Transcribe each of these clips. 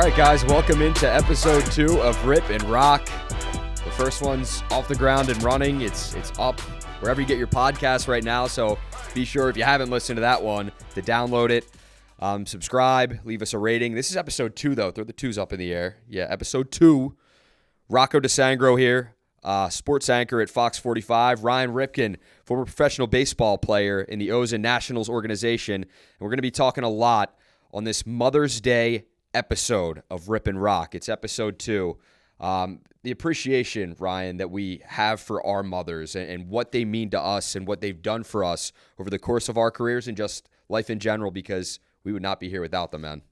right, guys, welcome into episode 2 of Rip and Rock. The first one's off the ground and running. It's up wherever you get your podcast right now, so be sure, if you haven't listened to that one, to download it, subscribe, leave us a rating. This is episode 2, though. Throw the 2s up in the air. Yeah, episode 2. Rocco DeSangro here, sports anchor at Fox 45. Ryan Ripken, former professional baseball player in the O's and Nationals organization. And we're going to be talking a lot on this Mother's Day episode of Rip and Rock. It's episode 2. The appreciation, Ryan, that we have for our mothers and what they mean to us and what they've done for us over the course of our careers and just life in general, because we would not be here without them, man.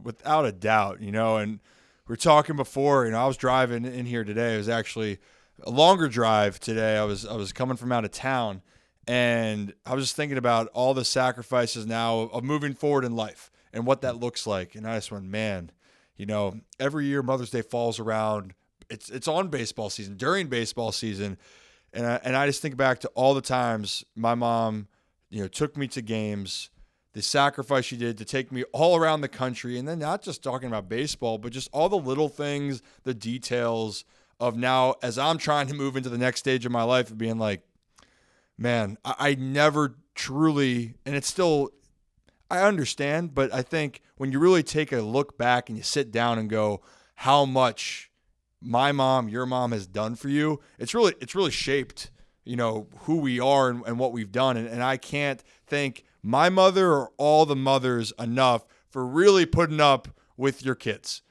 Without a doubt, and we were talking before, I was driving in here today. It was actually a longer drive today. I was coming from out of town, and I was just thinking about all the sacrifices now of moving forward in life and what that looks like. And I just went, man, every year Mother's Day falls around. It's on baseball season, during baseball season. And I just think back to all the times my mom, took me to games, the sacrifice she did to take me all around the country. And then not just talking about baseball, but just all the little things, the details of now as I'm trying to move into the next stage of my life of being like, man, I never truly, and it's still, I understand, but I think when you really take a look back and you sit down and go, how much my mom, your mom has done for you, it's really shaped, who we are and what we've done. And I can't thank my mother or all the mothers enough for really putting up with your kids.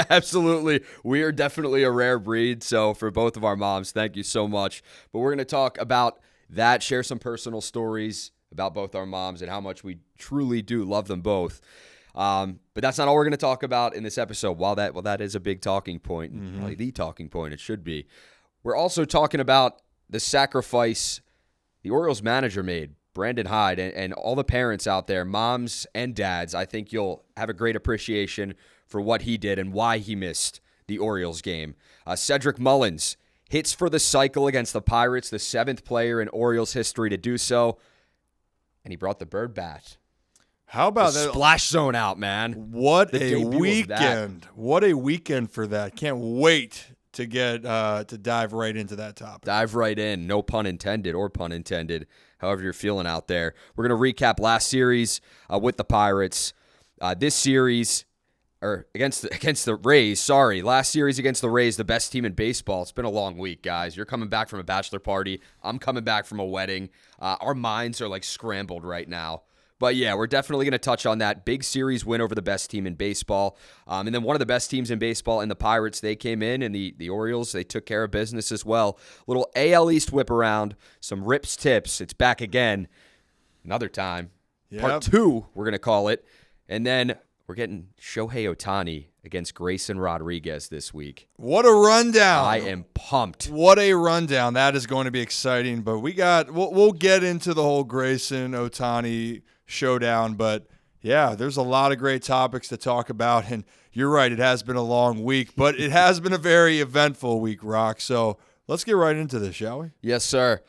Absolutely. We are definitely a rare breed. So for both of our moms, thank you so much. But we're going to talk about that, share some personal stories about both our moms and how much we truly do love them both. But that's not all we're going to talk about in this episode. While that is a big talking point, probably the talking point it should be, we're also talking about the sacrifice the Orioles manager made, Brandon Hyde, and all the parents out there, moms and dads. I think you'll have a great appreciation for what he did and why he missed the Orioles game. Cedric Mullins hits for the cycle against the Pirates, the 7th player in Orioles history to do so, and he brought the bird bat. How about the that? Splash zone out, man. What a weekend. What a weekend for that. Can't wait to get to dive right into that topic. Dive right in. No pun intended or pun intended, however you're feeling out there. We're going to recap last series with the Pirates. This series, or against the Rays, sorry. Last series against the Rays, the best team in baseball. It's been a long week, guys. You're coming back from a bachelor party. I'm coming back from a wedding. Our minds are like scrambled right now. But yeah, we're definitely going to touch on that. Big series win over the best team in baseball. And then one of the best teams in baseball in the Pirates, they came in, and the Orioles, they took care of business as well. Little AL East whip around, some Rips tips. It's back again another time. Yep. Part 2, we're going to call it. And then we're getting Shohei Ohtani against Grayson Rodriguez this week. What a rundown. I am pumped. What a rundown. That is going to be exciting. But we'll get into the whole Grayson Ohtani showdown. But yeah, there's a lot of great topics to talk about. And you're right, it has been a long week, but it has been a very eventful week, Rock. So let's get right into this, shall we? Yes, sir.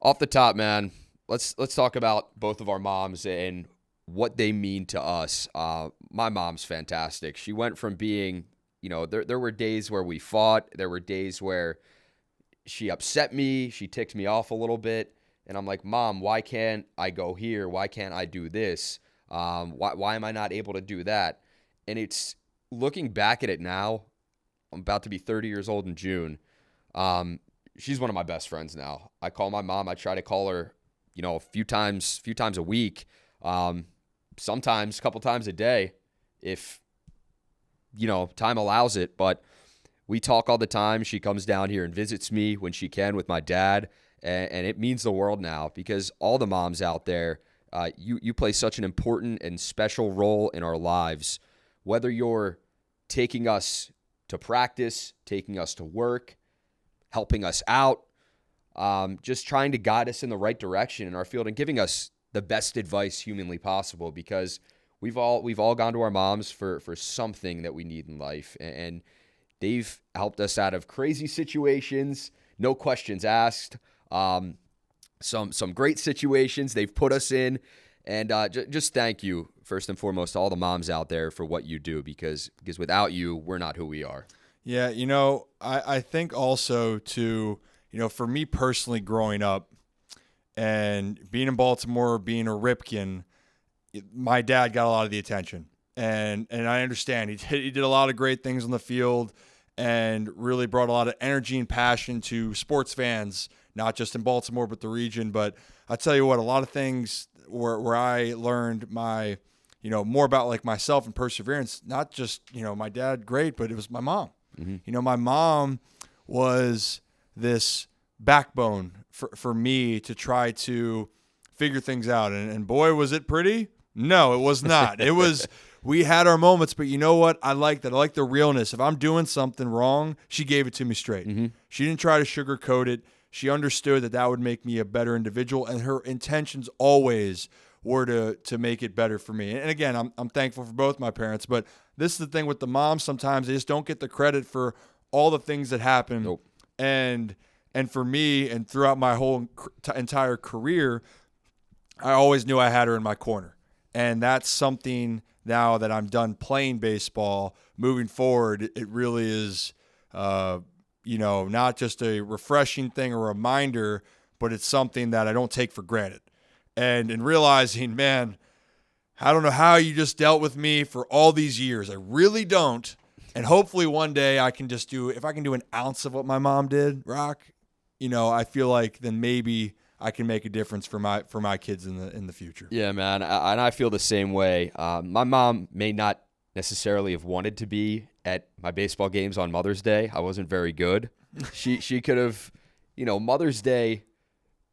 Off the top, man, let's talk about both of our moms and what they mean to us. My mom's fantastic. She went from being, there were days where we fought. There were days where she upset me. She ticked me off a little bit. And I'm like, Mom, why can't I go here? Why can't I do this? Why am I not able to do that? And it's looking back at it now, I'm about to be 30 years old in June. She's one of my best friends now. I call my mom. I try to call her, a few times a week. Sometimes a couple times a day if, time allows it. But we talk all the time. She comes down here and visits me when she can with my dad. And it means the world now, because all the moms out there, you play such an important and special role in our lives. Whether you're taking us to practice, taking us to work, helping us out, just trying to guide us in the right direction in our field and giving us the best advice humanly possible, because we've all gone to our moms for something that we need in life, and they've helped us out of crazy situations, no questions asked. Some great situations they've put us in, And just thank you, first and foremost, to all the moms out there for what you do, because without you, we're not who we are. Yeah, I think also for me personally growing up and being in Baltimore, being a Ripken, my dad got a lot of the attention. And I understand he did a lot of great things on the field and really brought a lot of energy and passion to sports fans, not just in Baltimore, but the region. But I tell you what, a lot of things where I learned my, more about like myself and perseverance, not just, my dad, great, but it was my mom. Mm-hmm. My mom was this backbone for me to try to figure things out. And boy, was it pretty? No, it was not. It was, we had our moments, but you know what? I like that. I like the realness. If I'm doing something wrong, she gave it to me straight. Mm-hmm. She didn't try to sugarcoat it. She understood that would make me a better individual, and her intentions always were to make it better for me. And again, I'm thankful for both my parents, but this is the thing with the moms. Sometimes they just don't get the credit for all the things that happen. Nope. And for me, and throughout my whole entire career, I always knew I had her in my corner. And that's something now that I'm done playing baseball, moving forward, it really is, not just a refreshing thing or a reminder, but it's something that I don't take for granted. And in realizing, man, I don't know how you just dealt with me for all these years. I really don't. And hopefully one day I can just if I can do an ounce of what my mom did, Rock, I feel like then maybe I can make a difference for my kids in the future. Yeah, man, and I feel the same way. My mom may not necessarily have wanted to be at my baseball games on Mother's Day. I wasn't very good. She could have, Mother's Day,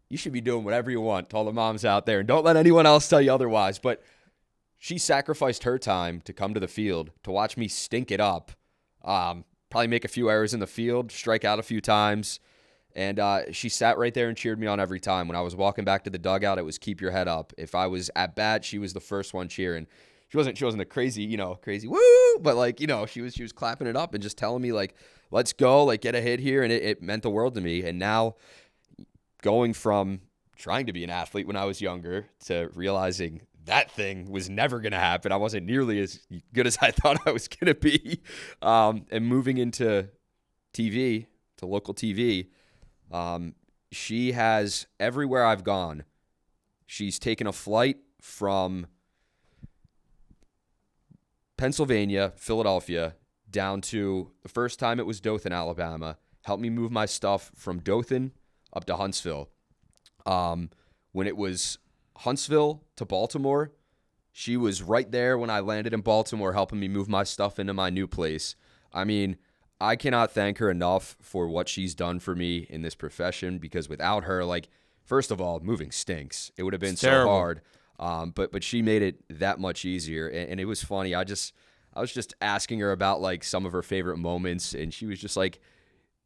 you should be doing whatever you want to all the moms out there, and don't let anyone else tell you otherwise. But she sacrificed her time to come to the field to watch me stink it up, probably make a few errors in the field, strike out a few times. And she sat right there and cheered me on every time. When I was walking back to the dugout, it was keep your head up. If I was at bat, she was the first one cheering. She wasn't a crazy woo, but she was clapping it up and just telling me let's go, get a hit here, and it meant the world to me. And now going from trying to be an athlete when I was younger to realizing that thing was never going to happen. I wasn't nearly as good as I thought I was going to be. And moving into TV, to local TV, she has, everywhere I've gone, she's taken a flight from Pennsylvania, Philadelphia, down to, the first time it was Dothan, Alabama, helped me move my stuff from Dothan up to Huntsville. When it was Huntsville to Baltimore, she was right there when I landed in Baltimore, helping me move my stuff into my new place. I mean, I cannot thank her enough for what she's done for me in this profession, because without her, first of all, moving stinks. It would have been so hard. But she made it that much easier. And it was funny. I was just asking her about some of her favorite moments, and she was just like,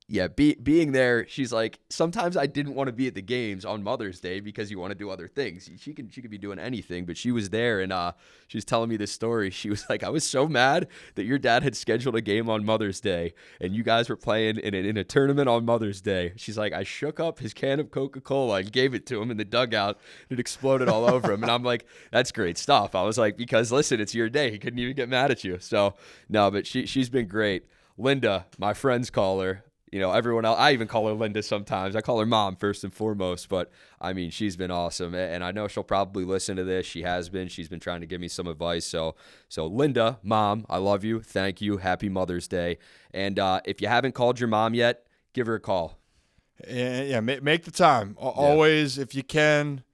yeah, being there, she's like, sometimes I didn't want to be at the games on Mother's Day because you want to do other things. She could be doing anything, but she was there, and she was telling me this story. She was like, I was so mad that your dad had scheduled a game on Mother's Day, and you guys were playing in a tournament on Mother's Day. She's like, I shook up his can of Coca-Cola and gave it to him in the dugout. It exploded all over him, and I'm like, that's great stuff. I was like, because listen, it's your day. He couldn't even get mad at you. So no, but she's been great. Linda, my friends call her. Everyone else, I even call her Linda sometimes. I call her Mom first and foremost, but I mean, she's been awesome. And I know she'll probably listen to this. She has been. She's been trying to give me some advice. So Linda, Mom, I love you. Thank you. Happy Mother's Day. And if you haven't called your mom yet, give her a call. Yeah, make the time. Always, if you can,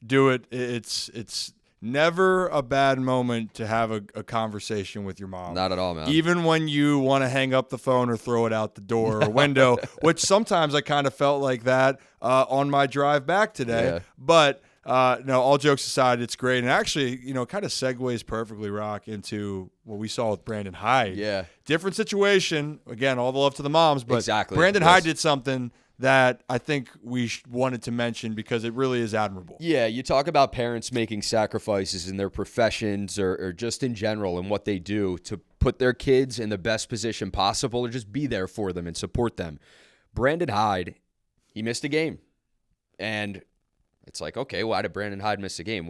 do it. It's never a bad moment to have a conversation with your mom. Not at all, man. Even when you want to hang up the phone or throw it out the door or window, which sometimes I kind of felt like that on my drive back today. Yeah. But no, all jokes aside, it's great. And actually, kind of segues perfectly, Rock, into what we saw with Brandon Hyde. Yeah. Different situation. Again, all the love to the moms. But exactly. Brandon Hyde did something that I think we wanted to mention because it really is admirable. Yeah, you talk about parents making sacrifices in their professions or just in general and what they do to put their kids in the best position possible or just be there for them and support them. Brandon Hyde, he missed a game. And It's like, okay, why did Brandon Hyde miss a game?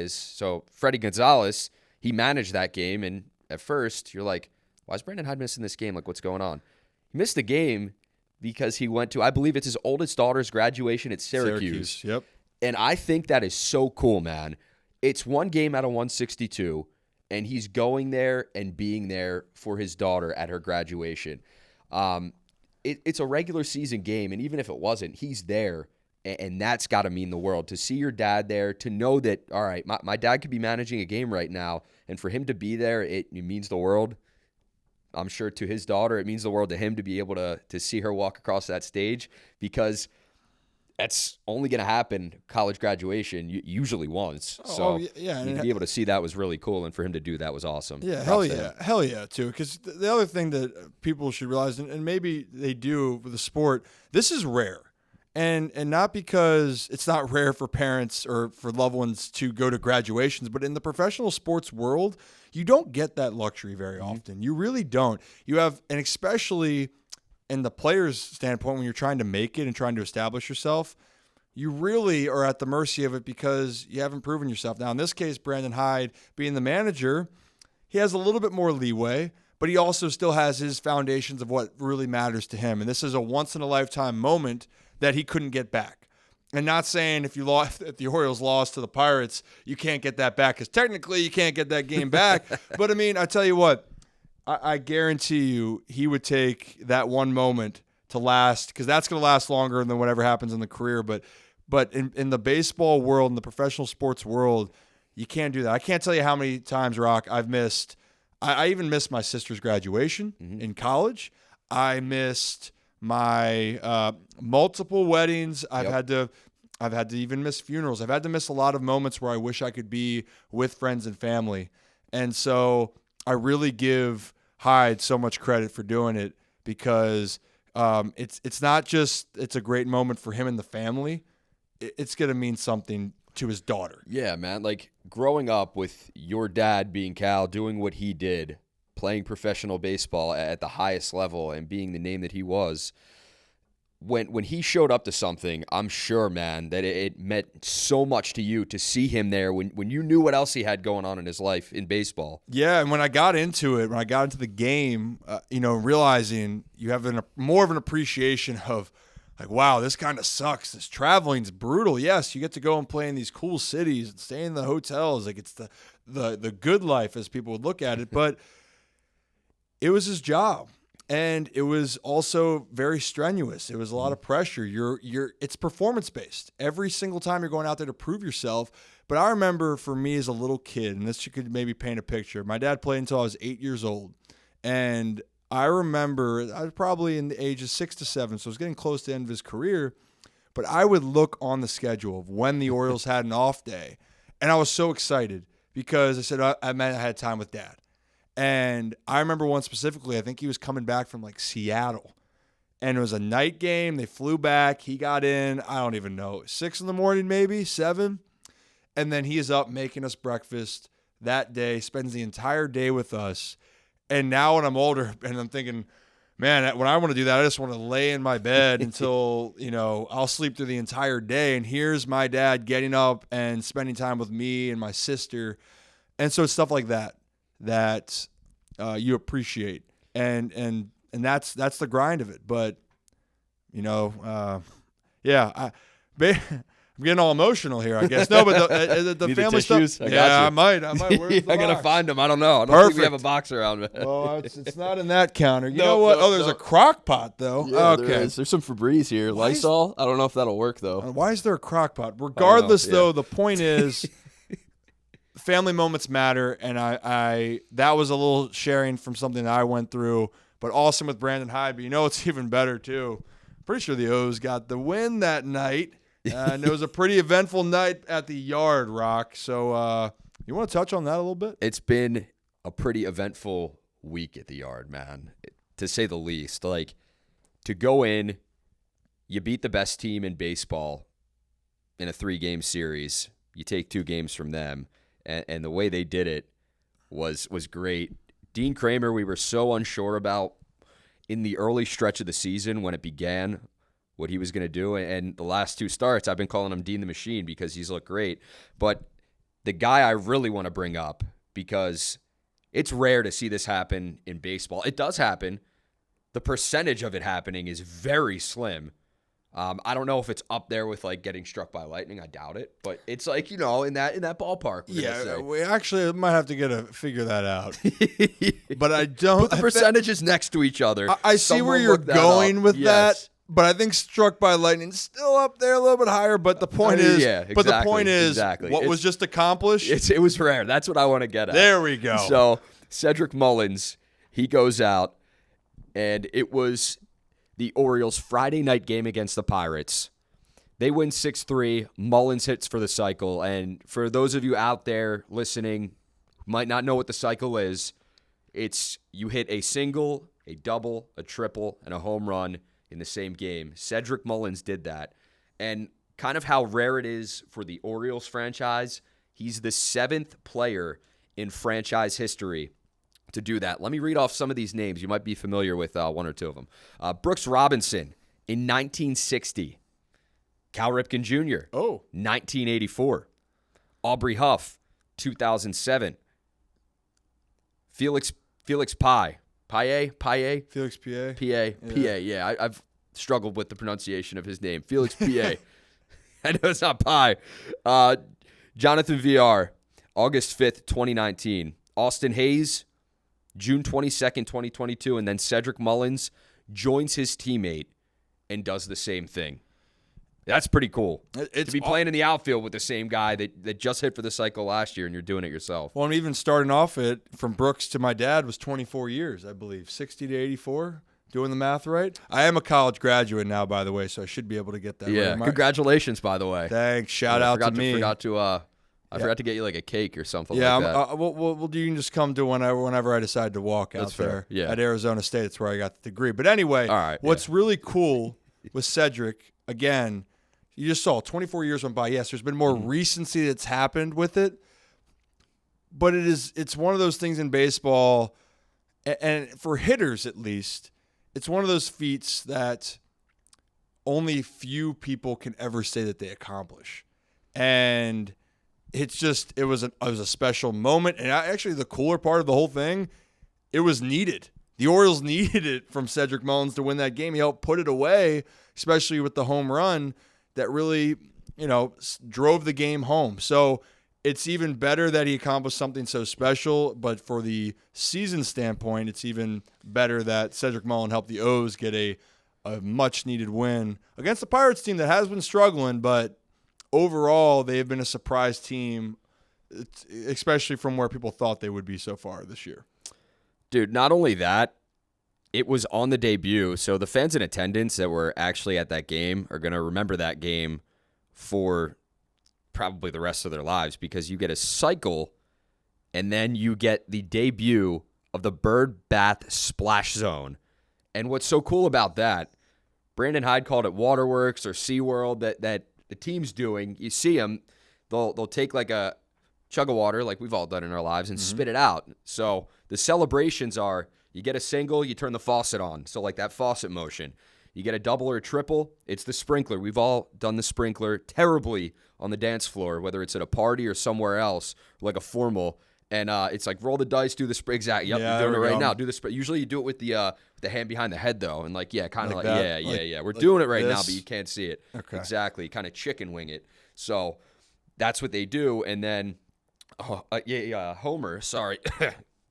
So Freddie Gonzalez, he managed that game, and at first you're like, why is Brandon Hyde missing this game? Like, what's going on? He missed the game because he went to, I believe it's his oldest daughter's graduation at Syracuse. Yep. And I think that is so cool, man. It's one game out of 162, and he's going there and being there for his daughter at her graduation. It's a regular season game, and even if it wasn't, he's there, and that's got to mean the world. To see your dad there, to know that, all right, my dad could be managing a game right now, and for him to be there, it means the world. I'm sure to his daughter, it means the world to him to be able to see her walk across that stage, because that's only going to happen college graduation usually once. So yeah, to be able to see that was really cool, and for him to do that was awesome. Yeah, hell yeah, too. Because the other thing that people should realize, and maybe they do with the sport, this is rare. And not because it's not rare for parents or for loved ones to go to graduations, but in the professional sports world, you don't get that luxury very often. You really don't. You have, and especially in the player's standpoint, when you're trying to make it and trying to establish yourself, you really are at the mercy of it because you haven't proven yourself. Now, in this case, Brandon Hyde being the manager, he has a little bit more leeway, but he also still has his foundations of what really matters to him. And this is a once-in-a-lifetime moment that he couldn't get back. And not saying if the Orioles lost to the Pirates, you can't get that back, because technically you can't get that game back. But, I mean, I tell you what, I guarantee you he would take that one moment to last, because that's going to last longer than whatever happens in the career. But in the baseball world, in the professional sports world, you can't do that. I can't tell you how many times, Rock, I've missed. I even missed my sister's graduation in college. I missed my multiple weddings. I've had to even miss funerals. I've had to miss a lot of moments where I wish I could be with friends and family. And so I really give Hyde so much credit for doing it, because it's not just it's a great moment for him and the family. It's going to mean something to his daughter. Yeah, man. Like, growing up with your dad being Cal, doing what he did, playing professional baseball at the highest level and being the name that he was, when he showed up to something, I'm sure, man, that it meant so much to you to see him there when you knew what else he had going on in his life in baseball. Yeah, and when I got into it, when I got into the game, realizing you have more of an appreciation of, like, wow, this kind of sucks. This traveling's brutal. Yes, you get to go and play in these cool cities and stay in the hotels. Like, it's the good life, as people would look at it. But it was his job, and it was also very strenuous. It was a lot of pressure. It's performance based. Every single time you're going out there to prove yourself. But I remember, for me as a little kid, and this could maybe paint a picture. My dad played until I was 8 years old, and I remember I was probably in the age of 6 to 7, so I was getting close to the end of his career. But I would look on the schedule of when the Orioles had an off day, and I was so excited because I said I meant I had time with Dad. And I remember one specifically, I think he was coming back from like Seattle, and it was a night game. They flew back. He got in, I don't even know, 6 in the morning, maybe 7. And then he is up making us breakfast that day, spends the entire day with us. And now when I'm older and I'm thinking, man, when I want to do that, I just want to lay in my bed until, I'll sleep through the entire day. And here's my dad getting up and spending time with me and my sister. And so it's stuff like that you appreciate. And that's the grind of it. But, I'm getting all emotional here, I guess. No, but the family stuff. I might. Where's the I gotta box? find them. I don't know. I don't think we have a box around, man. Well, it's not in that counter. You know what? There's a crock pot, though. Yeah, okay. There's some Febreze here. Lysol. I don't know if that'll work, though. Why is there a crock pot? Regardless, though, the point is, family moments matter, and I that was a little sharing from something that I went through, but awesome with Brandon Hyde. But it's even better too. Pretty sure the O's got the win that night. And it was a pretty eventful night at the Yard, Rock. So you want to touch on that a little bit? It's been a pretty eventful week at the Yard, man, to say the least. Like, to go in, you beat the best team in baseball in a 3-game series. You take 2 games from them, and the way they did it was great. Dean Kramer, we were so unsure about in the early stretch of the season when it began. what he was going to do. And the last 2 starts, I've been calling him Dean the Machine because he's looked great. But the guy I really want to bring up, because it's rare to see this happen in baseball. It does happen. The percentage of it happening is very slim. I don't know if it's up there with like getting struck by lightning. I doubt it, but it's like, in that ballpark. Yeah, we actually might have to figure that out. But I don't. Put the percentages next to each other. I see where you're going with that, but I think struck by lightning is still up there a little bit higher. But the point is, what was just accomplished? It was rare. That's what I want to get at. There we go. So Cedric Mullins, he goes out, and it was the Orioles' Friday night game against the Pirates. They win 6-3. Mullins hits for the cycle. And for those of you out there listening who might not know what the cycle is, it's you hit a single, a double, a triple, and a home run in the same game. Cedric Mullins did that. And kind of how rare it is for the Orioles franchise, he's the 7th player in franchise history to do that. Let me read off some of these names. You might be familiar with 1 or 2 of them. Brooks Robinson in 1960. Cal Ripken Jr. 1984. Aubrey Huff, 2007. Felix Pie. Felix Pie. Yeah. I've struggled with the pronunciation of his name. Felix Pie. I know it's not Pie. Jonathan VR, August 5th, 2019. Austin Hayes, June 22nd, 2022, and then Cedric Mullins joins his teammate and does the same thing. That's pretty cool. To be playing in the outfield with the same guy that just hit for the cycle last year, and you're doing it yourself. Well, I'm even starting off it from Brooks to my dad was 24 years, I believe, 60 to 84. Doing the math right? I am a college graduate now, by the way, so I should be able to get that right. Yeah, congratulations, by the way. Thanks. Shout out to me. I forgot to get you like a cake or something like that. Well, you can just come to whenever I decide to walk out there at Arizona State. That's where I got the degree. But anyway, what's really cool with Cedric, again, you just saw 24 years went by. Yes, there's been more recency that's happened with it. But it's one of those things in baseball, and for hitters at least, it's one of those feats that only few people can ever say that they accomplish. And it was a special moment. And actually, the cooler part of the whole thing, it was needed. The Orioles needed it from Cedric Mullins to win that game. He helped put it away, especially with the home run that really, drove the game home. So it's even better that he accomplished something so special. But for the season standpoint, it's even better that Cedric Mullins helped the O's get a much-needed win against the Pirates team that has been struggling, but overall, they have been a surprise team, especially from where people thought they would be so far this year. Dude, not only that, it was on the debut, so the fans in attendance that were actually at that game are going to remember that game for probably the rest of their lives, because you get a cycle, and then you get the debut of the Bird Bath Splash Zone. And what's so cool about that, Brandon Hyde called it Waterworks or SeaWorld, that the team's doing. You see them, they'll take like a chug of water, like we've all done in our lives, and spit it out. So the celebrations are, you get a single, you turn the faucet on. So like that faucet motion. You get a double or a triple, it's the sprinkler. We've all done the sprinkler terribly on the dance floor, whether it's at a party or somewhere else, like a formal. And it's like roll the dice, do the sprinkler. Exactly. Yep, you're doing it right now. Do the sprinkler. Usually you do it with the hand behind the head though, and kind of like we're doing it right now, but you can't see it. Okay. Exactly. Kind of chicken wing it. So that's what they do, and then Homer. Sorry,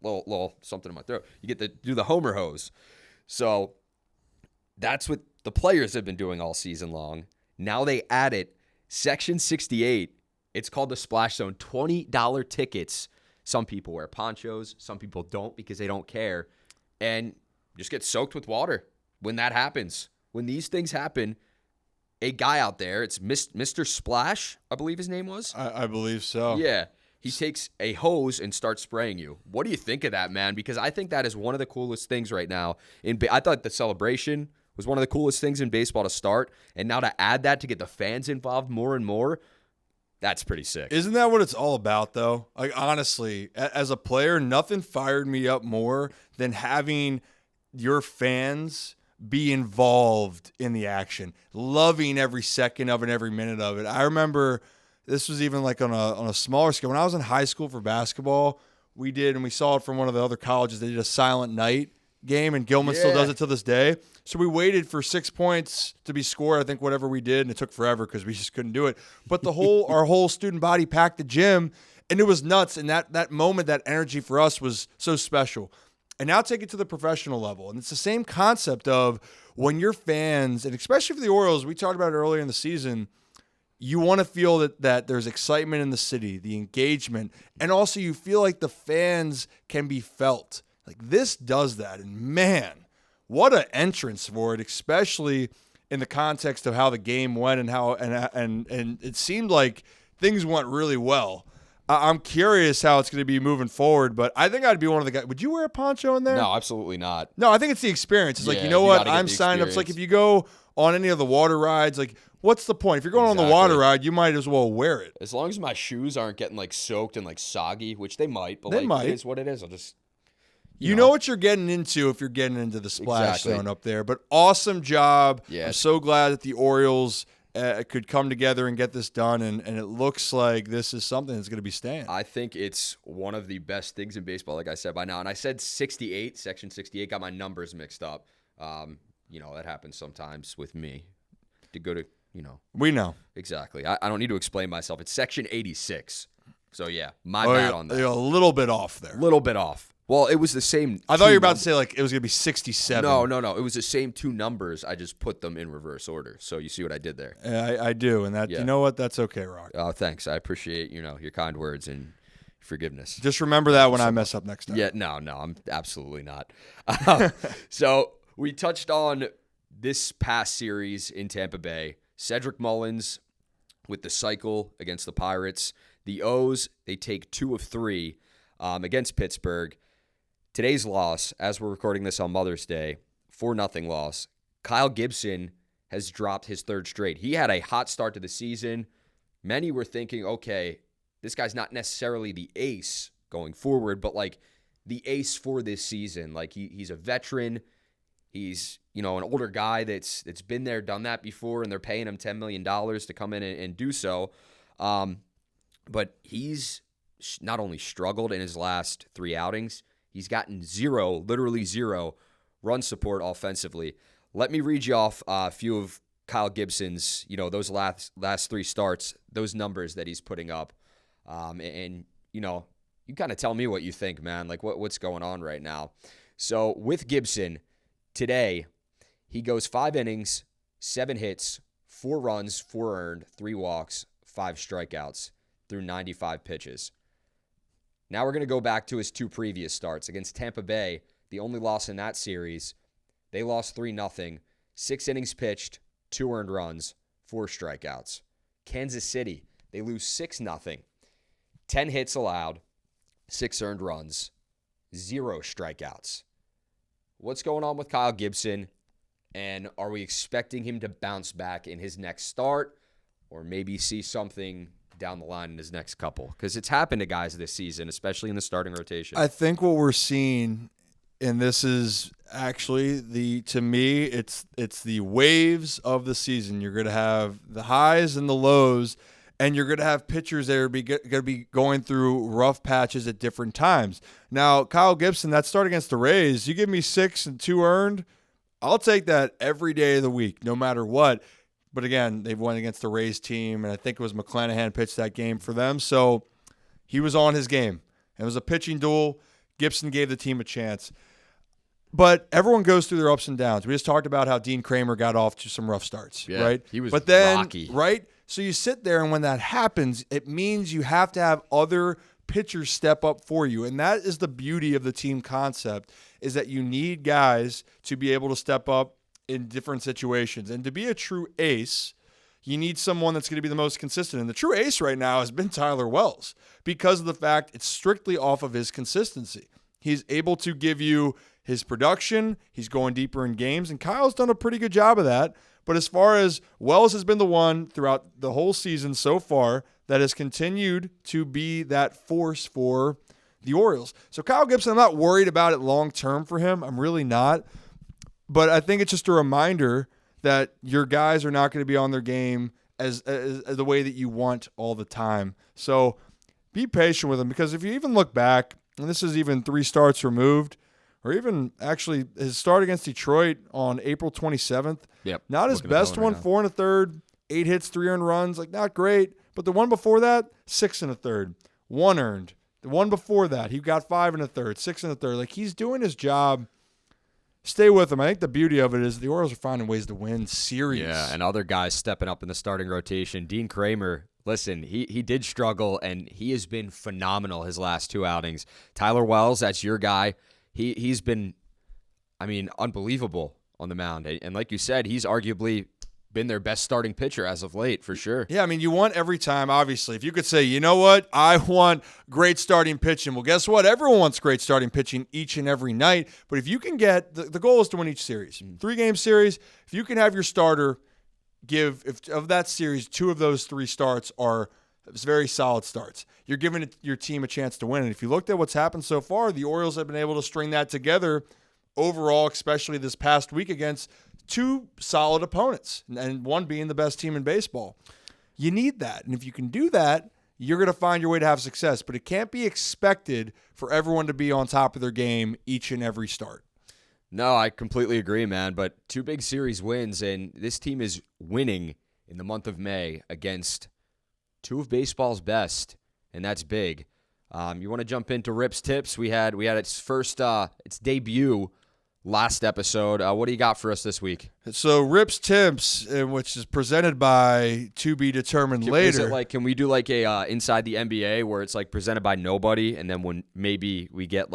little something in my throat. You get to do the Homer hose. So that's what the players have been doing all season long. Now they added Section 68. It's called the Splash Zone. $20 tickets. Some people wear ponchos. Some people don't because they don't care. And just get soaked with water when that happens. When these things happen, a guy out there, it's Mr. Splash, I believe his name was. I believe so. Yeah. He takes a hose and starts spraying you. What do you think of that, man? Because I think that is one of the coolest things right now. I thought the celebration was one of the coolest things in baseball to start. And now to add that, to get the fans involved more and more, that's pretty sick. Isn't that what it's all about, though? Like, honestly, as a player, nothing fired me up more than having your fans be involved in the action, loving every second of it, every minute of it. I remember this was even like on a smaller scale. When I was in high school for basketball, we did, and we saw it from one of the other colleges, they did a silent night game, and Gilman still does it to this day. So we waited for 6 points to be scored, I think, whatever we did, and it took forever because we just couldn't do it. But our whole student body packed the gym, and it was nuts. And that moment, that energy for us was so special. And now take it to the professional level. And it's the same concept of when your fans, and especially for the Orioles, we talked about it earlier in the season, you want to feel that there's excitement in the city, the engagement, and also you feel like the fans can be felt. Like this does that. And man, what an entrance for it, especially in the context of how the game went and how and it seemed like things went really well. I'm curious how it's going to be moving forward, but I think I'd be one of the guys. Would you wear a poncho in there? No, absolutely not. No, I think it's the experience. It's like, you know you what? I'm signed up. It's like if you go on any of the water rides, like what's the point? If you're going on the water ride, you might as well wear it. As long as my shoes aren't getting like soaked and like soggy, which they might, but it is what it is. I'll just You know what you're getting into if you're getting into the splash zone up there. But awesome job. Yeah. I'm so glad that the Orioles could come together and get this done, and it looks like this is something that's going to be staying. I think it's one of the best things in baseball, like I said by now. And I said 68, Section 68, got my numbers mixed up. That happens sometimes with me. To go to, We know. Exactly. I don't need to explain myself. It's Section 86. So, yeah, my bad on that. You're a little bit off there. A little bit off. Well, it was the same. I thought you were about to say like it was going to be 67. No. It was the same two numbers. I just put them in reverse order. So you see what I did there. I do, and that you know what? That's okay, Rock. Oh, thanks. I appreciate your kind words and forgiveness. Just remember that when I mess up next time. Yeah, no, I'm absolutely not. So we touched on this past series in Tampa Bay. Cedric Mullins with the cycle against the Pirates. The O's, they take 2 of 3 against Pittsburgh. Today's loss, as we're recording this on Mother's Day, 4-0 loss. Kyle Gibson has dropped his 3rd straight. He had a hot start to the season. Many were thinking, okay, this guy's not necessarily the ace going forward, but like the ace for this season. Like he's a veteran. He's, an older guy that's been there, done that before, and they're paying him $10 million to come in and do so. But he's not only struggled in his last 3 outings, he's gotten literally zero run support offensively. Let me read you off a few of Kyle Gibson's, those last 3 starts, those numbers that he's putting up. You kind of tell me what you think, man, like what's going on right now. So with Gibson, today, he goes 5 innings, 7 hits, 4 runs, 4 earned, 3 walks, 5 strikeouts through 95 pitches. Now we're going to go back to his 2 previous starts. Against Tampa Bay, the only loss in that series, they lost 3-0, 6 innings pitched, 2 earned runs, 4 strikeouts. Kansas City, they lose 6-0, 10 hits allowed, 6 earned runs, 0 strikeouts. What's going on with Kyle Gibson, and are we expecting him to bounce back in his next start or maybe see something down the line in his next couple? Because it's happened to guys this season, especially in the starting rotation. I think what we're seeing, and this is actually to me, it's the waves of the season. You're going to have the highs and the lows, and you're going to have pitchers that are going to be going through rough patches at different times. Now, Kyle Gibson, that start against the Rays, you give me 6 and 2 earned, I'll take that every day of the week, no matter what. But again, they've won against the Rays team, and I think it was McClanahan pitched that game for them. So he was on his game. It was a pitching duel. Gibson gave the team a chance. But everyone goes through their ups and downs. We just talked about how Dean Kramer got off to some rough starts, right? He was rocky. Right? So you sit there, and when that happens, it means you have to have other pitchers step up for you. And that is the beauty of the team concept, is that you need guys to be able to step up in different situations. And to be a true ace, you need someone that's going to be the most consistent. And the true ace right now has been Tyler Wells, because of the fact it's strictly off of his consistency. He's able to give you his production. He's going deeper in games, and Kyle's done a pretty good job of that. But as far as Wells has been the one throughout the whole season so far that has continued to be that force for the Orioles. So Kyle Gibson, I'm not worried about it long term for him. I'm really not. But I think it's just a reminder that your guys are not going to be on their game as the way that you want all the time. So be patient with them, because if you even look back, and this is even 3 starts removed, or even actually his start against Detroit on April 27th, not his best one, 4 1/3, 8 hits, 3 earned runs, like not great. But the one before that, 6 1/3, 1 earned. The one before that, he got 5 1/3, 6 1/3. Like, he's doing his job. Stay with him. I think the beauty of it is the Orioles are finding ways to win series. Yeah, and other guys stepping up in the starting rotation. Dean Kramer, listen, he did struggle, and he has been phenomenal his last 2 outings. Tyler Wells, that's your guy. He's been, unbelievable on the mound. And like you said, he's arguably been their best starting pitcher as of late, for sure. Yeah, you want every time, obviously. If you could say, you know what, I want great starting pitching. Well, guess what? Everyone wants great starting pitching each and every night. But if you can get, the goal is to win each series. 3-game series, if you can have your starter give, if of that series, 2 of those 3 starts are very solid starts, you're giving your team a chance to win. And if you looked at what's happened so far, the Orioles have been able to string that together overall, especially this past week against 2 solid opponents, and one being the best team in baseball. You need that. And if you can do that, you're going to find your way to have success. But it can't be expected for everyone to be on top of their game each and every start. No, I completely agree, man. But 2 big series wins, and this team is winning in the month of May against 2 of baseball's best, and that's big. You want to jump into Rip's tips? We had its first its debut last episode. What do you got for us this week? So Rip's tips, which is presented by To Be Determined Later. Is it can we do a Inside the NBA where it's presented by nobody, and then when maybe we get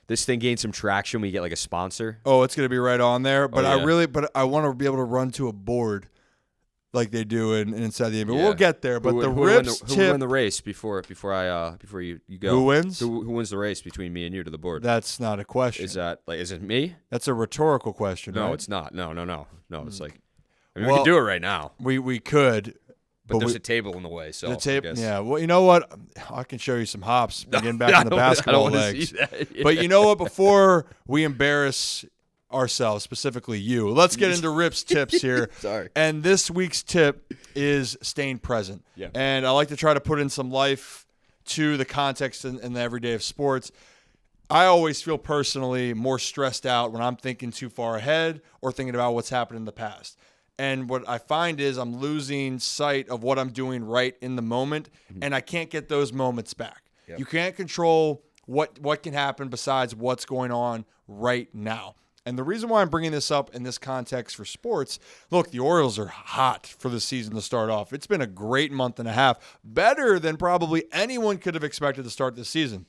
this thing gains some traction, we get a sponsor? Oh, it's going to be right on there. But yeah. I want to be able to run to a board like they do in Inside the NBA. Yeah. We'll get there. But who Rip's who tip. will win the race before you go? Who wins? Who wins the race between me and you to the board? That's not a question. Is it me? That's a rhetorical question. No, right? it's not. No. It's we Well, can do it right now. We could. But there's a table in the way, so the tape. I guess. Yeah. Well, you know what? I can show you some hops. Getting back in the basketball I don't legs. See that. Yeah. But you know what? Before we embarrass ourselves, specifically you, let's get into Rip's tips here. Sorry. And this week's tip is staying present. Yeah. And I like to try to put in some life to the context in the everyday of sports. I always feel personally more stressed out when I'm thinking too far ahead or thinking about what's happened in the past. And what I find is I'm losing sight of what I'm doing right in the moment, and I can't get those moments back. Yep. You can't control what can happen besides what's going on right now. And the reason why I'm bringing this up in this context for sports, look, the Orioles are hot for the season to start off. It's been a great month and a half, better than probably anyone could have expected to start this season.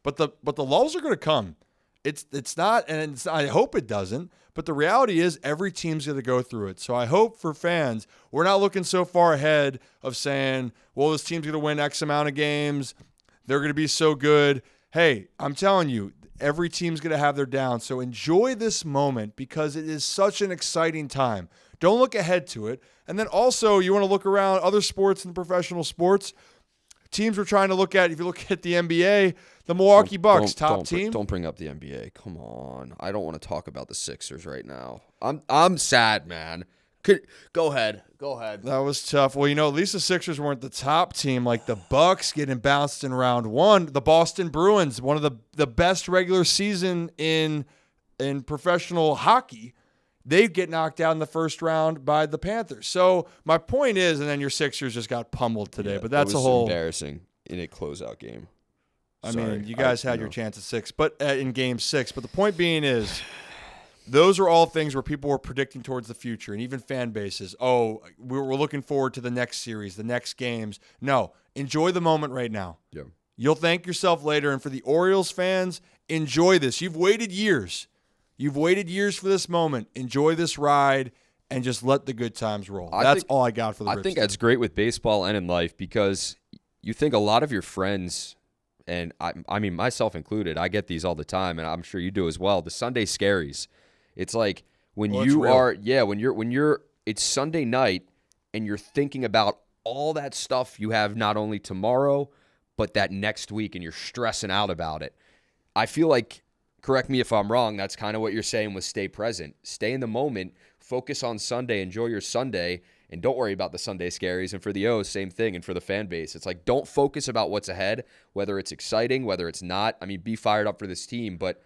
But the lulls are going to come. It's not, and I hope it doesn't, but the reality is every team's going to go through it. So I hope for fans, we're not looking so far ahead of saying, well, this team's going to win X amount of games. They're going to be so good. Hey, I'm telling you, every team's going to have their downs. So enjoy this moment because it is such an exciting time. Don't look ahead to it. And then also you want to look around other sports and professional sports. Teams we're trying to look at, if you look at the NBA, the Milwaukee Bucks, top team. Don't bring up the NBA. Come on. I don't want to talk about the Sixers right now. I'm sad, man. Go ahead. That was tough. Well, at least the Sixers weren't the top team. Like the Bucks getting bounced in round 1. The Boston Bruins, one of the best regular season in professional hockey, they get knocked out in the first round by the Panthers. So my point is, and then your Sixers just got pummeled today. Yeah, but that's it was a whole embarrassing in a closeout game. I mean, you guys had your chance at 6, but in Game 6. But the point being is, those are all things where people were predicting towards the future, and even fan bases. Oh, we're looking forward to the next series, the next games. No, enjoy the moment right now. Yeah. You'll thank yourself later. And for the Orioles fans, enjoy this. You've waited years. You've waited years for this moment. Enjoy this ride and just let the good times roll. That's all I got for the Rips. I think that's great with baseball and in life because you think a lot of your friends, and I mean myself included, I get these all the time, and I'm sure you do as well, the Sunday scaries. It's like when it's Sunday night and you're thinking about all that stuff you have not only tomorrow, but that next week, and you're stressing out about it. I feel like correct me if I'm wrong, that's kind of what you're saying with stay present. Stay in the moment, focus on Sunday, enjoy your Sunday, and don't worry about the Sunday scaries. And for the O's, same thing. And for the fan base, it's like, don't focus about what's ahead, whether it's exciting, whether it's not. I mean, be fired up for this team, but,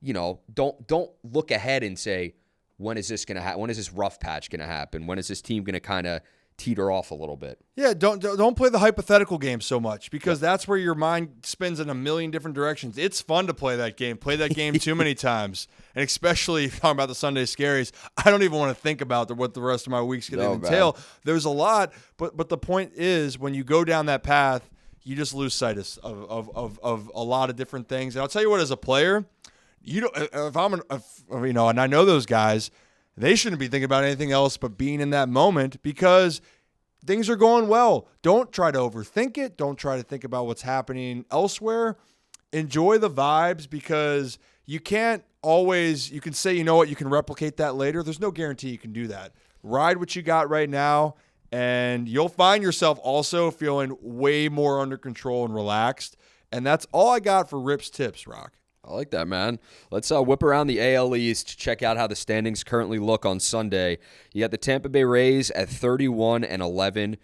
don't look ahead and say, when is this going to happen? When is this rough patch going to happen? When is this team going to kind of teeter off a little bit? Yeah, don't play the hypothetical game so much, because that's where your mind spins in a million different directions. It's fun to play that game. Play that game too many times, and especially if you're talking about the Sunday scaries, I don't even want to think about what the rest of my week's going to entail. Man. There's a lot, but the point is, when you go down that path, you just lose sight of a lot of different things. And I'll tell you what, as a player, and I know those guys, they shouldn't be thinking about anything else but being in that moment, because things are going well. Don't try to overthink it. Don't try to think about what's happening elsewhere. Enjoy the vibes, because you can say, you know what, you can replicate that later. There's no guarantee you can do that. Ride what you got right now, and you'll find yourself also feeling way more under control and relaxed. And that's all I got for Rip's tips, Rock. I like that, man. Let's whip around the AL East, check out how the standings currently look on Sunday. You got the Tampa Bay Rays at 31-11.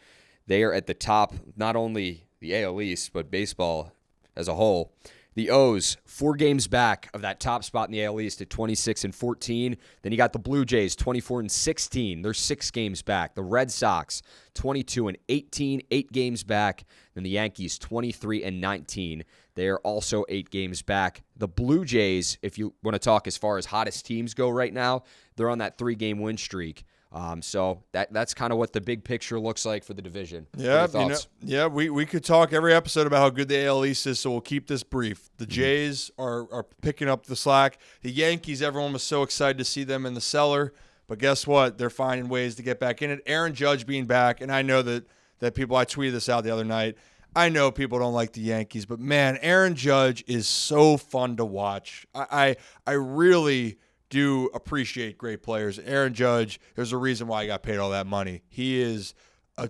They are at the top, not only the AL East, but baseball as a whole. The O's, 4 games back of that top spot in the AL East at 26-14. Then you got the Blue Jays, 24-16. They're 6 games back. The Red Sox, 22-18, 8 games back. Then the Yankees, 23-19. They are also 8 games back. The Blue Jays, if you want to talk as far as hottest teams go right now, they're on that 3-game win streak. So that's kind of what the big picture looks like for the division. Yeah, we could talk every episode about how good the AL East is, so we'll keep this brief. The Jays are picking up the slack. The Yankees, everyone was so excited to see them in the cellar, but guess what? They're finding ways to get back in it. Aaron Judge being back, and I know that people, I tweeted this out the other night, I know people don't like the Yankees, but man, Aaron Judge is so fun to watch. I really do appreciate great players. Aaron Judge, there's a reason why he got paid all that money. He is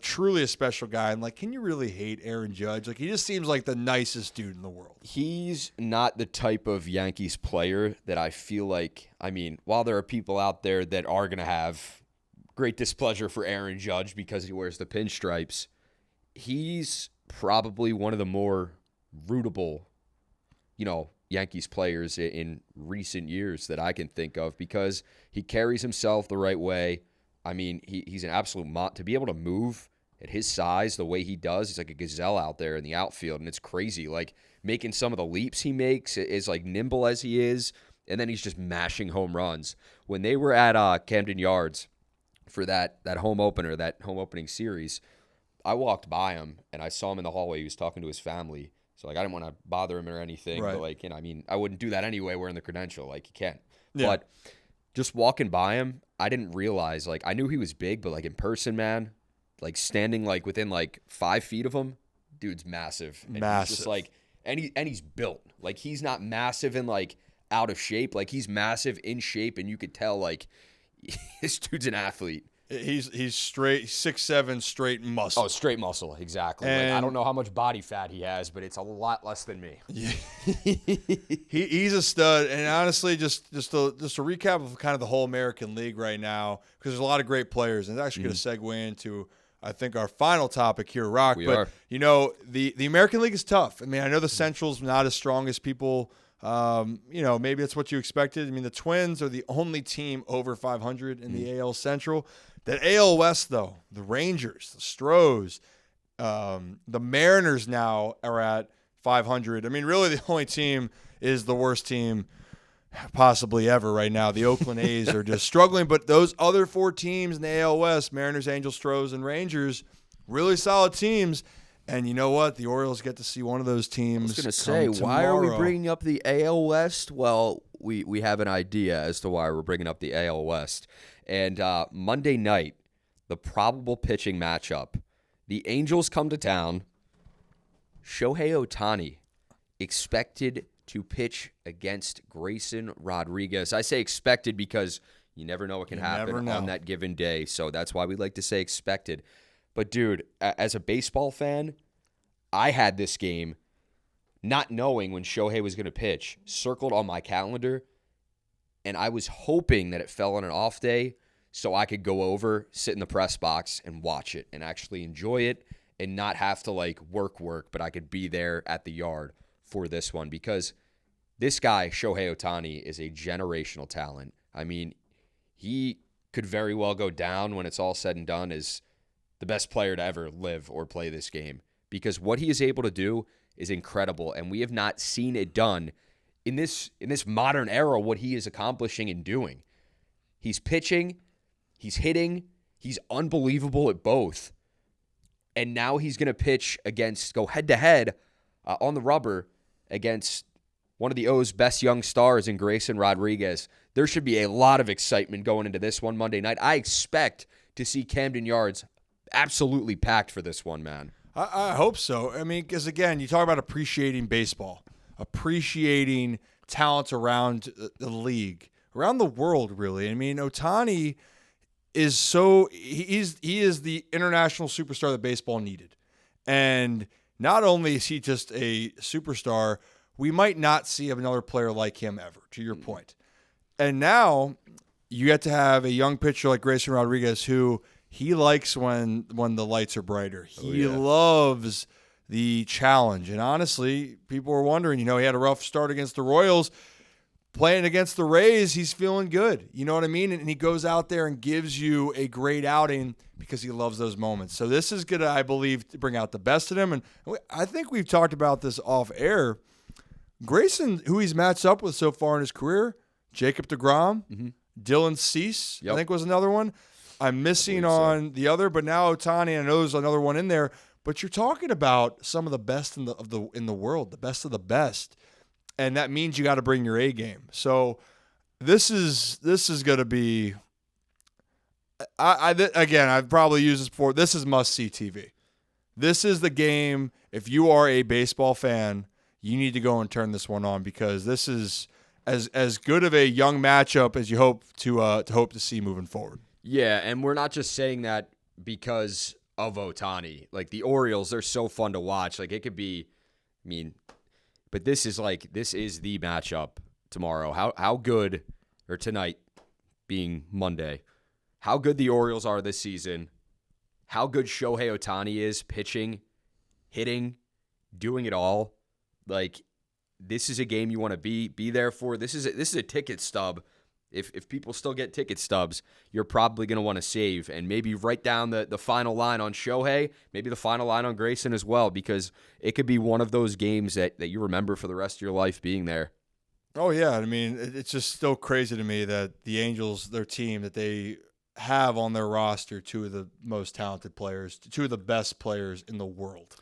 truly a special guy. And can you really hate Aaron Judge? He just seems like the nicest dude in the world. He's not the type of Yankees player that I feel like, while there are people out there that are going to have great displeasure for Aaron Judge because he wears the pinstripes, he's probably one of the more rootable, Yankees players in recent years that I can think of, because he carries himself the right way. He's an absolute to be able to move at his size the way he does. He's like a gazelle out there in the outfield, and it's crazy. Making some of the leaps he makes is nimble as he is, and then he's just mashing home runs. When they were at Camden Yards for that home opener, that home opening series, I walked by him and I saw him in the hallway. He was talking to his family. So I didn't want to bother him or anything. Right. But I wouldn't do that anyway wearing the credential. You can't. Yeah. But just walking by him, I didn't realize, I knew he was big, but in person, man, standing within 5 feet of him, dude's massive. And massive. He's just and he's built. He's not massive and out of shape. He's massive in shape, and you could tell this dude's an athlete. He's straight 6'7", straight muscle. Oh, straight muscle, exactly. I don't know how much body fat he has, but it's a lot less than me. Yeah. He's a stud, and honestly, just a recap of kind of the whole American League right now, because there's a lot of great players, and it's actually going to segue into, I think, our final topic here, Rock. We are. The American League is tough. I know the Central's not as strong as people. Maybe that's what you expected. The Twins are the only team over 500 in the AL Central. That AL West, though, the Rangers, the Stros, the Mariners now are at 500. Really the only team is the worst team possibly ever right now. The Oakland A's are just struggling, but those other 4 teams in the AL West, Mariners, Angels, Stros, and Rangers, really solid teams. And you know what? The Orioles get to see one of those teams. I was going to say, why are we bringing up the AL West? Well, we have an idea as to why we're bringing up the AL West. And Monday night, the probable pitching matchup, the Angels come to town. Shohei Ohtani expected to pitch against Grayson Rodriguez. I say expected because you never know what can happen on that given day. So that's why we like to say expected. But, dude, as a baseball fan, I had this game not knowing when Shohei was going to pitch, circled on my calendar, and I was hoping that it fell on an off day so I could go over, sit in the press box, and watch it and actually enjoy it and not have to work, but I could be there at the yard for this one because this guy, Shohei Ohtani, is a generational talent. I mean, he could very well go down when it's all said and done as the best player to ever live or play this game because what he is able to do is incredible, and we have not seen it done in this modern era, what he is accomplishing and doing. He's pitching, he's hitting, he's unbelievable at both. And now he's going to go head-to-head on the rubber against one of the O's best young stars in Grayson Rodriguez. There should be a lot of excitement going into this one Monday night. I expect to see Camden Yards absolutely packed for this one, man. I hope so. I mean, because, again, you talk about appreciating baseball, appreciating talent around the league, around the world, really. I mean, Ohtani is he is the international superstar that baseball needed. And not only is he just a superstar, we might not see another player like him ever, to your point. And now you get to have a young pitcher like Grayson Rodriguez who he likes when the lights are brighter. He loves the challenge. And honestly, people were wondering, he had a rough start against the Royals. Playing against the Rays, he's feeling good. You know what I mean? And he goes out there and gives you a great outing because he loves those moments. So this is going to, I believe, bring out the best in him. And I think we've talked about this off air. Grayson, who he's matched up with so far in his career, Jacob deGrom, Dylan Cease, I think was another one. I'm missing on the other, but now Ohtani, I know there's another one in there. But you're talking about some of the best in the world, the best of the best. And that means you got to bring your A game. So this is going to be. Again, I've probably used this before. This is must-see TV. This is the game. If you are a baseball fan, you need to go and turn this one on because this is as good of a young matchup as you hope to see moving forward. Yeah, and we're not just saying that because of Ohtani. Like the Orioles, they're so fun to watch. Like it could be. I mean. But this is the matchup tomorrow. How good, or tonight being Monday, how good the Orioles are this season, how good Shohei Ohtani is pitching, hitting, doing it all. Like this is a game you want to be there for. This is a ticket stub. If people still get ticket stubs, you're probably going to want to save and maybe write down the final line on Shohei, maybe the final line on Grayson as well, because it could be one of those games that you remember for the rest of your life being there. Oh, yeah. I mean, it's just still crazy to me that the Angels, their team, that they have on their roster two of the most talented players, two of the best players in the world.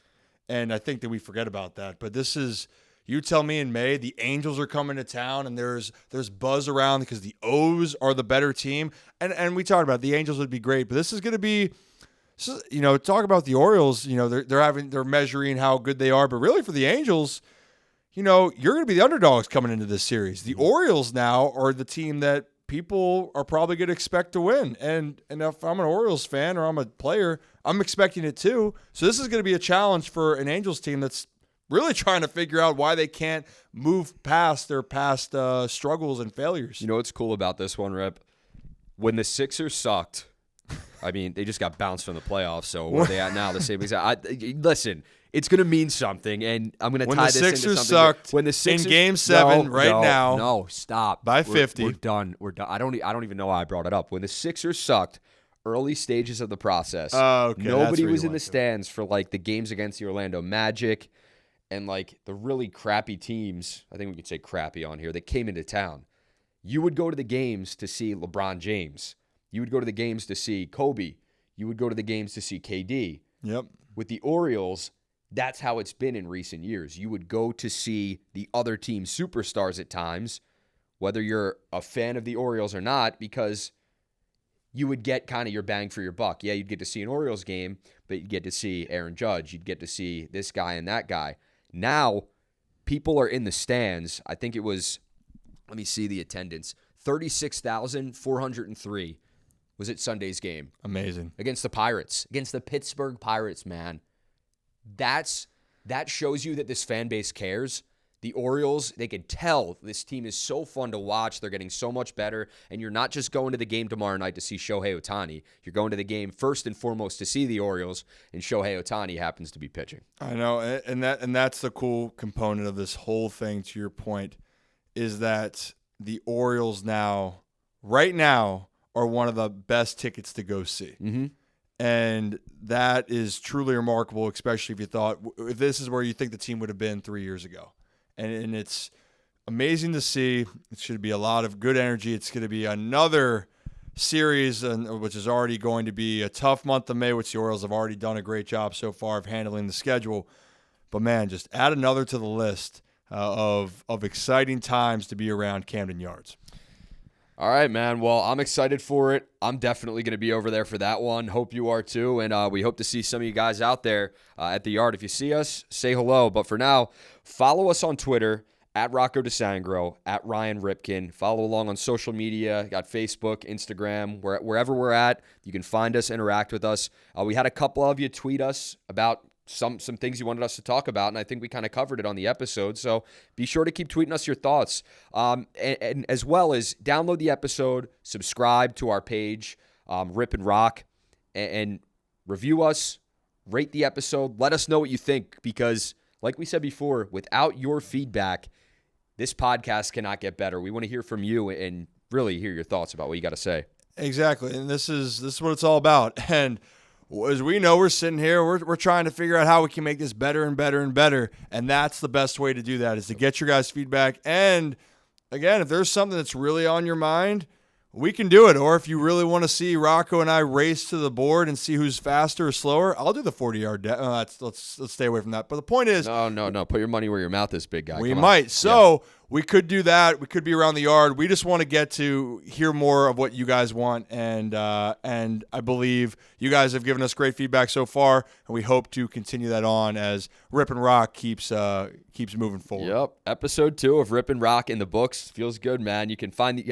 And I think that we forget about that. But this is... You tell me in May, the Angels are coming to town and there's buzz around because the O's are the better team. And we talked about the Angels would be great, but this is going to be, talk about the Orioles, they're measuring how good they are, but really for the Angels, you're going to be the underdogs coming into this series. The Orioles now are the team that people are probably going to expect to win. And if I'm an Orioles fan or I'm a player, I'm expecting it too. So this is going to be a challenge for an Angels team that's really trying to figure out why they can't move past their past struggles and failures. You know what's cool about this one, Rip? When the Sixers sucked, I mean, they just got bounced from the playoffs, so where are they at now? The same exact. Listen, it's going to mean something, and I'm going to tie this into something. When the Sixers sucked in Game 7 now. No, stop. By 50. We're done. We're done. I don't even know why I brought it up. When the Sixers sucked, early stages of the process, nobody was in the stands for the games against the Orlando Magic, and the really crappy teams, I think we could say crappy on here, that came into town. You would go to the games to see LeBron James. You would go to the games to see Kobe. You would go to the games to see KD. Yep. With the Orioles, that's how it's been in recent years. You would go to see the other team's superstars at times, whether you're a fan of the Orioles or not, because you would get kind of your bang for your buck. Yeah, you'd get to see an Orioles game, but you'd get to see Aaron Judge. You'd get to see this guy and that guy. Now, people are in the stands. I think it was, let me see the attendance, 36,403 was at Sunday's game. Amazing. Against the Pirates, against the Pittsburgh Pirates, man. That's that shows you that this fan base cares. The Orioles, they can tell this team is so fun to watch. They're getting so much better. And you're not just going to the game tomorrow night to see Shohei Ohtani. You're going to the game first and foremost to see the Orioles, and Shohei Ohtani happens to be pitching. I know, and that's the cool component of this whole thing, to your point, is that the Orioles right now, are one of the best tickets to go see. Mm-hmm. And that is truly remarkable, especially if this is where you think the team would have been 3 years ago. And it's amazing to see. It should be a lot of good energy. It's going to be another series, which is already going to be a tough month of May, which the Orioles have already done a great job so far of handling the schedule. But, man, just add another to the list of exciting times to be around Camden Yards. All right, man. Well, I'm excited for it. I'm definitely going to be over there for that one. Hope you are too. And we hope to see some of you guys out there at the yard. If you see us, say hello. But for now, follow us on Twitter, at Rocco DeSangro, at Ryan Ripken. Follow along on social media. Got Facebook, Instagram, wherever we're at. You can find us, interact with us. We had a couple of you tweet us about some things you wanted us to talk about, and I think we kind of covered it on the episode. So be sure to keep tweeting us your thoughts, and as well as download the episode, subscribe to our page, Rip and Rock, and review us, rate the episode. Let us know what you think, because like we said before, without your feedback, this podcast cannot get better. We want to hear from you and really hear your thoughts about what you got to say. Exactly, and this is what it's all about. And as we know, we're sitting here, we're trying to figure out how we can make this better and better and better, and that's the best way to do that, is to get your guys' feedback. And, again, if there's something that's really on your mind, we can do it. Or if you really want to see Rocco and I race to the board and see who's faster or slower, I'll do the 40-yard let's stay away from that. But the point is... No. Put your money where your mouth is, big guy. We might. So we could do that. We could be around the yard. We just want to get to hear more of what you guys want. And I believe you guys have given us great feedback so far, and we hope to continue that on as Rip and Rock keeps moving forward. Yep. Episode 2 of Rip and Rock in the books. Feels good, man. You can find the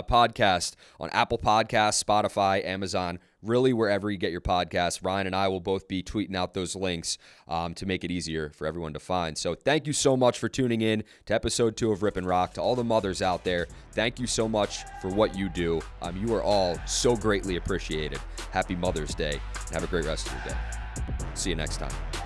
podcast on Apple Podcasts, Spotify, Amazon, really wherever you get your podcasts. Ryan and I will both be tweeting out those links to make it easier for everyone to find. So thank you so much for tuning in to episode 2 of Rip and Rock. To all the mothers out there, thank you so much for what you do. You are all so greatly appreciated. Happy Mother's Day, and have a great rest of your day. See you next time.